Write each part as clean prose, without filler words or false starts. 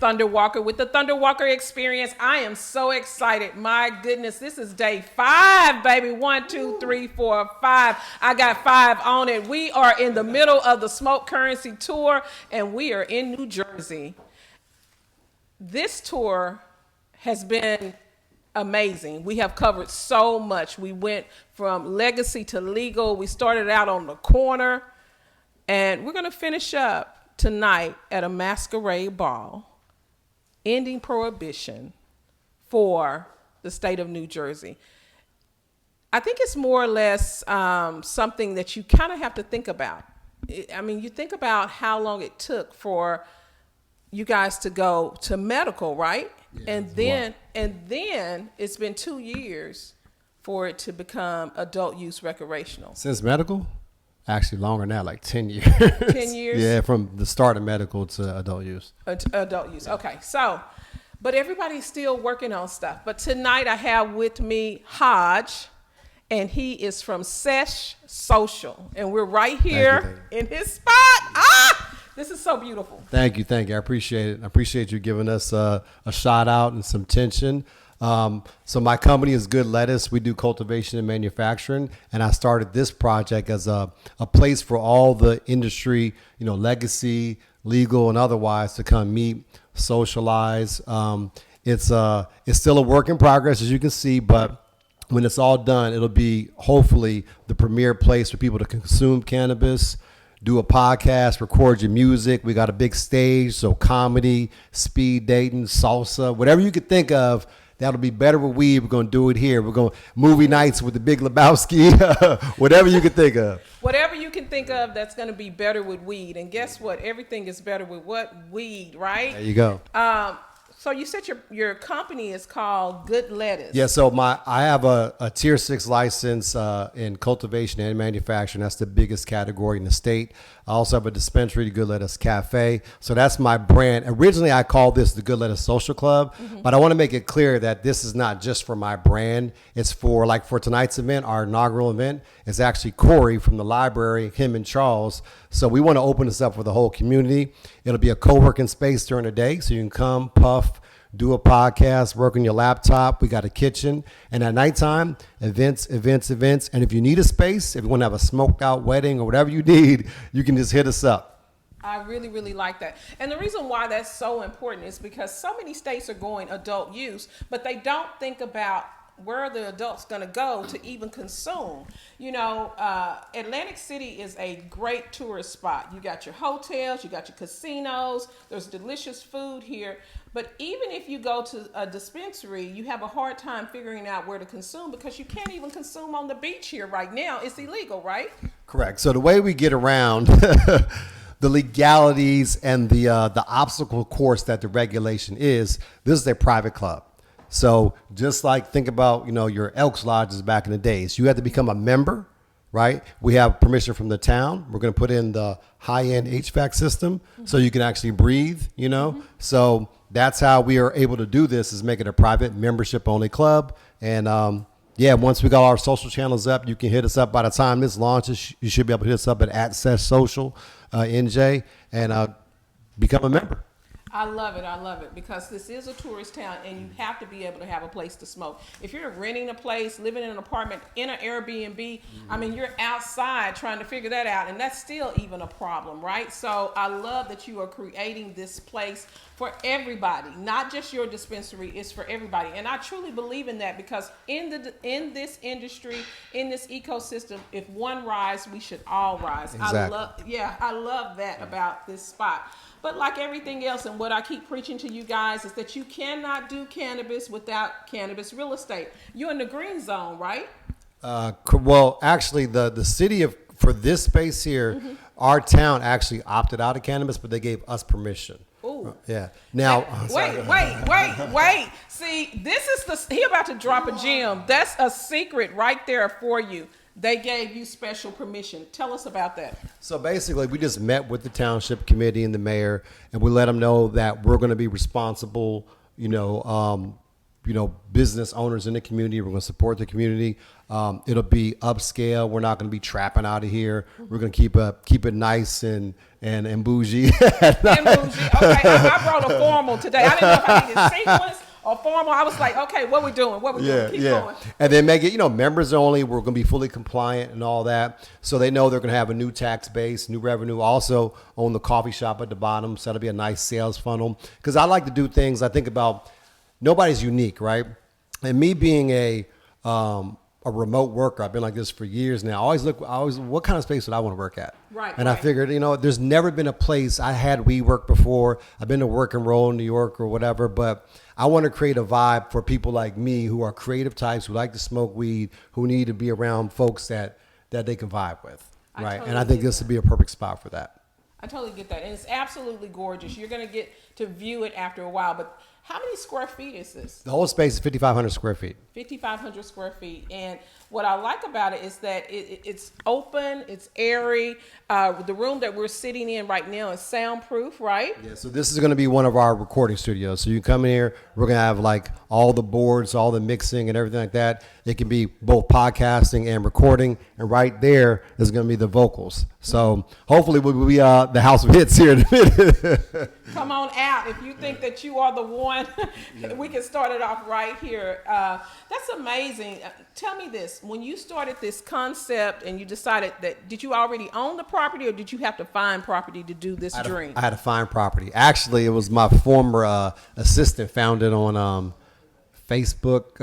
Thunder Walker with the Thunder Walker Experience. I am so excited. My goodness, this is day 5, baby. 1, 2, 3, 4, 5. I got 5 on it. We are in the middle of the Smoke Currency Tour, and we are in New Jersey. This tour has been amazing. We have covered so much. We went from legacy to legal. We started out on the corner, and we're going to finish up tonight at a masquerade ball, ending prohibition for the state of New Jersey. I think it's more or less something that you kind of have to think about. I mean, you think about how long it took for you guys to go to medical, right? Yeah, and then it's been 2 years for it to become adult use recreational. Since medical? Actually, longer now, like 10 years. 10 years? Yeah, from the start of medical to adult use. Adult use, okay. So, but everybody's still working on stuff. But tonight I have with me Hodge, and he is from Sesh Social. And we're right here in his spot. This is so beautiful. Thank you. I appreciate it. I appreciate you giving us a shout out and some attention. So my company is Good Lettuce. We do cultivation and manufacturing, and I started this project as a place for all the industry, legacy, legal, and otherwise to come meet, socialize. It's still a work in progress, as you can see, but when it's all done, it'll be hopefully the premier place for people to consume cannabis, do a podcast, record your music. We got a big stage, so comedy, speed dating, salsa, whatever you could think of. That'll be better with weed. We're going to do it here. We're going movie nights with the Big Lebowski, whatever you can think of. Whatever you can think of that's going to be better with weed. And guess what? Everything is better with what? Weed, right? There you go. So you said your company is called Good Lettuce. Yeah, so I have a Tier 6 license in cultivation and manufacturing. That's the biggest category in the state. I also have a dispensary, the Good Lettuce Cafe. So that's my brand. Originally, I called this the Good Lettuce Social Club, but I want to make it clear that this is not just for my brand. It's for tonight's event, our inaugural event. It's actually Corey from the library, him and Charles. So we want to open this up for the whole community. It'll be a co-working space during the day, so you can come, puff, do a podcast, work on your laptop. We got a kitchen. And at nighttime, events. And if you need a space, if you want to have a smoked out wedding or whatever you need, you can just hit us up. I really, really like that. And the reason why that's so important is because so many states are going adult use, but they don't think about where are the adults going to go to even consume. Atlantic City is a great tourist spot. You got your hotels, you got your casinos, there's delicious food here. But even if you go to a dispensary, you have a hard time figuring out where to consume because you can't even consume on the beach here right now. It's illegal, right? Correct. So the way we get around the legalities and the obstacle course that the regulation is, this is a private club. So just like think about, your Elks Lodges back in the days, you had to become a member, right? We have permission from the town. We're going to put in the high-end HVAC system so you can actually breathe, So that's how we are able to do this, is make it a private membership-only club. And once we got our social channels up, you can hit us up. By the time this launches, you should be able to hit us up at Sesh Social, NJ, and become a member. I love it because this is a tourist town and you have to be able to have a place to smoke. If you're renting a place, living in an apartment, in an Airbnb, I mean, you're outside trying to figure that out, and that's still even a problem, right? So I love that you are creating this place for everybody, not just your dispensary, it's for everybody. And I truly believe in that because in this industry, in this ecosystem, if one rise, we should all rise. Exactly. I love that about this spot. But like everything else, and what I keep preaching to you guys, is that you cannot do cannabis without cannabis real estate. You're in the green zone, right? Well, actually, the city for this space here, our town actually opted out of cannabis, but they gave us permission. Ooh. Yeah. Now, wait. See, this is he about to drop a gem. That's a secret right there for you. They gave you special permission. Tell us about that. So basically, we just met with the township committee and the mayor, and we let them know that we're going to be responsible, business owners in the community. We're going to support the community. It'll be upscale. We're not going to be trapping out of here. We're going to keep it nice and bougie. And bougie. Okay, I brought a formal today. I didn't know if I needed sequence or formal. I was like, okay, what we doing? What we doing? Keep going. And then make it, members only. We're going to be fully compliant and all that. So they know they're going to have a new tax base, new revenue. Also own the coffee shop at the bottom. So that'll be a nice sales funnel. Because I like to do things. I think about nobody's unique, right? And me being a remote worker, I've been like this for years now. I always what kind of space would I want to work at? Right. And I figured, there's never been a place. I had WeWork before. I've been to Work and Roll in New York or whatever, but I want to create a vibe for people like me who are creative types, who like to smoke weed, who need to be around folks that they can vibe with, right? And I think this would be a perfect spot for that. I totally get that. And it's absolutely gorgeous. You're going to get to view it after a while, but how many square feet is this? The whole space is 5,500 square feet. 5,500 square feet. And what I like about it is that it's open, it's airy. The room that we're sitting in right now is soundproof, right? Yeah, so this is going to be one of our recording studios. So you come in here, we're going to have like all the boards, all the mixing and everything like that. It can be both podcasting and recording. And right there is going to be the vocals. So hopefully we'll be the house of hits here in a minute. Come on out. If you think that you are the one, we can start it off right here. That's amazing. Tell me this. When you started this concept and you decided that, did you already own the property or did you have to find property to do this dream? I had to find property. Actually, it was my former assistant found it on Facebook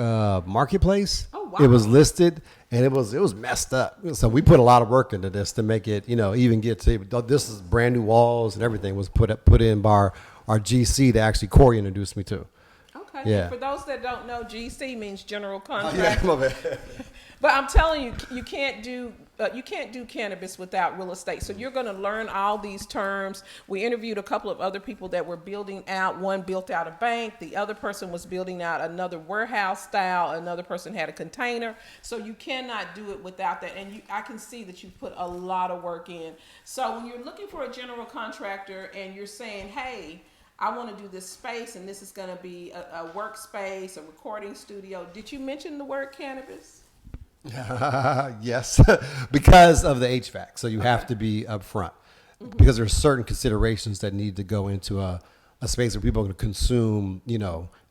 Marketplace. Oh, wow. It was listed and it was messed up. So we put a lot of work into this to make it, even get to, this is brand new walls and everything was put in by our GC that actually Corey introduced me to. Okay. Yeah. For those that don't know, GC means general Oh, contractor. yeah, my bad. But I'm telling you, you can't do cannabis without real estate. So you're going to learn all these terms. We interviewed a couple of other people that were building out. One built out a bank. The other person was building out another warehouse style. Another person had a container. So you cannot do it without that. And I can see that you put a lot of work in. So when you're looking for a general contractor and you're saying, hey, I want to do this space and this is going to be a workspace, a recording studio. Did you mention the word cannabis? Yes, because of the HVAC. So you have to be upfront because there's certain considerations that need to go into a space where people are going to consume,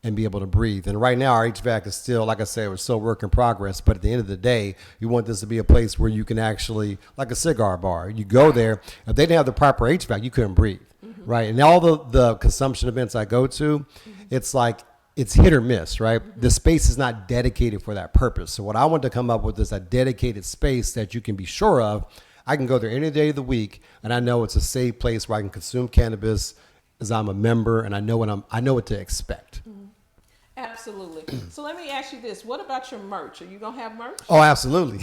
and be able to breathe. And right now our HVAC is still, like I said, we're still work in progress. But at the end of the day, you want this to be a place where you can actually, like a cigar bar, you go there. If they didn't have the proper HVAC, you couldn't breathe. Right. And all the consumption events I go to, it's like, it's hit or miss, right? The space is not dedicated for that purpose. So what I want to come up with is a dedicated space that you can be sure of. I can go there any day of the week, and I know it's a safe place where I can consume cannabis as I'm a member, and I know what to expect. Absolutely. So let me ask you this. What about your merch? Are you going to have merch? Oh, absolutely.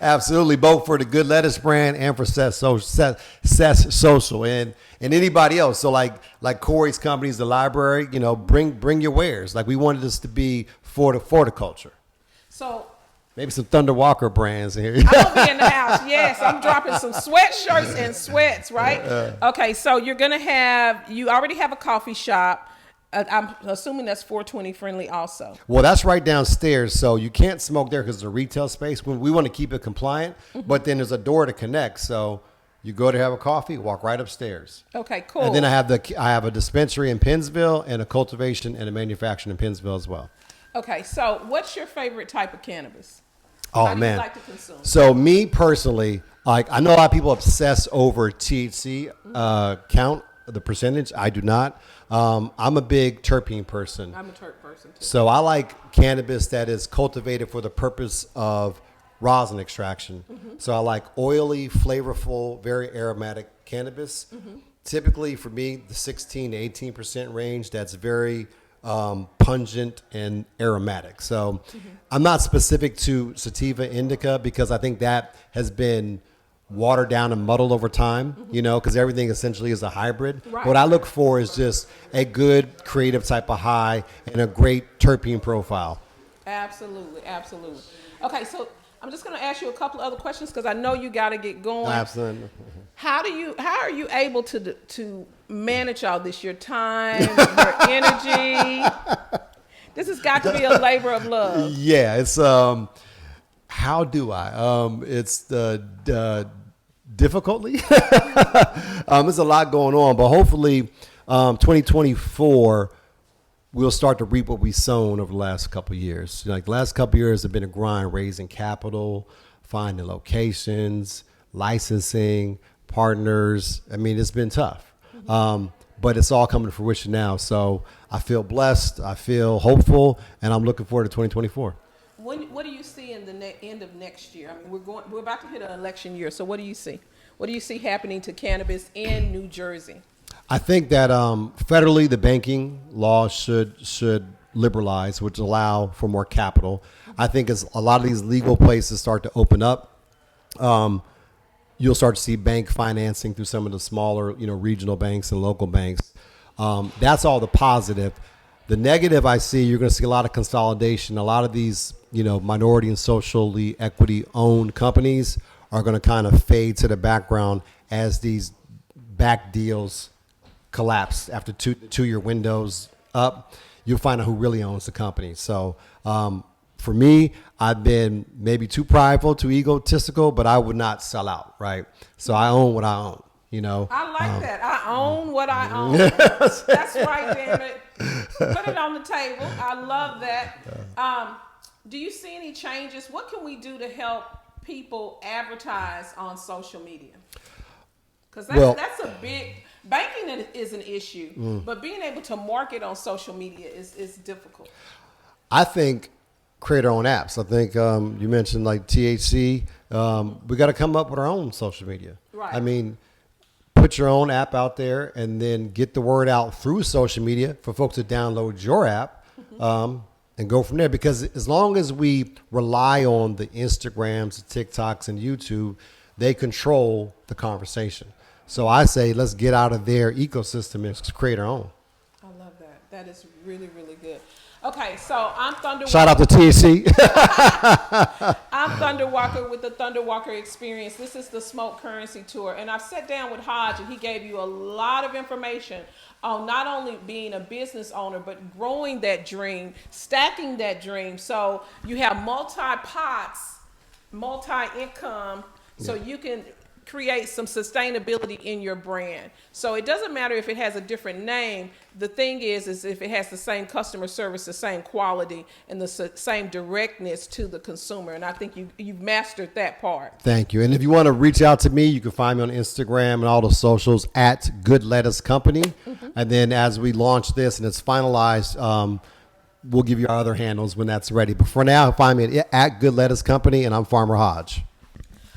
Absolutely. Both for the Good Lettuce brand and for Sesh Social and anybody else. So like Corey's company's The Library, bring your wares. Like we wanted this to be for the culture. So maybe some Thunder Walker brands in here. I'm going to be in the house. Yes, I'm dropping some sweatshirts and sweats, right? Okay, so you already have a coffee shop. I'm assuming that's 420 friendly also. Well, that's right downstairs, so you can't smoke there because it's a retail space. We want to keep it compliant, but then there's a door to connect. So you go to have a coffee, walk right upstairs. Okay, cool. And then I have a dispensary in Pennsville and a cultivation and a manufacturing in Pennsville as well. Okay, so what's your favorite type of cannabis? Oh, How do man. you like to consume? So me personally, I know a lot of people obsess over THC count, the percentage. I do not. I'm a big terpene person. I'm a terp person too. So I like cannabis that is cultivated for the purpose of rosin extraction. So I like oily, flavorful, very aromatic cannabis. Typically for me, the 16 to 18% range, that's very pungent and aromatic. So I'm not specific to sativa indica because I think that has been watered down and muddled over time, because everything essentially is a hybrid. Right. What I look for is just a good creative type of high and a great terpene profile. Absolutely. Okay, so I'm just going to ask you a couple of other questions because I know you got to get going. Absolutely. How are you able to manage all this? Your time, your energy. This has got to be a labor of love. Yeah, it's how do I? It's the difficultly. There's a lot going on, but hopefully, 2024 we'll start to reap what we've sown over the last couple of years. Like the last couple of years have been a grind, raising capital, finding locations, licensing, partners. I mean, it's been tough, but it's all coming to fruition now. So I feel blessed, I feel hopeful, and I'm looking forward to 2024. What do you see in the end of next year? I mean, we're about to hit an election year. So what do you see? What do you see happening to cannabis in New Jersey? I think that federally the banking law should liberalize, which allow for more capital. I think as a lot of these legal places start to open up, you'll start to see bank financing through some of the smaller, regional banks and local banks. That's all the positive. The negative I see, you're going to see a lot of consolidation. A lot of these, minority and socially equity owned companies are going to kind of fade to the background as these back deals collapse after two-year windows up. You'll find out who really owns the company. So for me, I've been maybe too prideful, too egotistical, but I would not sell out, right? So I own what I own, I like that. I own what I own. That's right, damn it. Put it on the table. I love that. Do you see any changes? What can we do to help people advertise on social media? Because that's a big... Banking is an issue, but being able to market on social media is difficult. I think create our own apps. I think you mentioned like THC. We got to come up with our own social media. Right. I mean, put your own app out there and then get the word out through social media for folks to download your app and go from there. Because as long as we rely on the Instagrams, the TikToks, and YouTube, they control the conversation. So I say, let's get out of their ecosystem and create our own. I love that. That is really, really good. Okay, so I'm Thunder Walker. Shout out to THC. I'm Thunder Walker with the Thunder Walker Experience. This is the Smoke Currency Tour. And I've sat down with Hodge, and he gave you a lot of information on not only being a business owner, but growing that dream, stacking that dream. So you have multi-pots, multi-income, so you can create some sustainability in your brand. So it doesn't matter if it has a different name. The thing is if it has the same customer service, the same quality, and the same directness to the consumer. And I think you've mastered that part. Thank you. And if you want to reach out to me, you can find me on Instagram and all the socials at Good Lettuce Company. And then as we launch this and it's finalized, we'll give you our other handles when that's ready. But for now, find me at Good Lettuce Company, and I'm Farmer Hodge.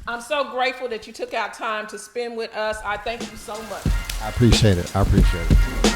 I'm so grateful that you took out time to spend with us. I thank you so much. I appreciate it.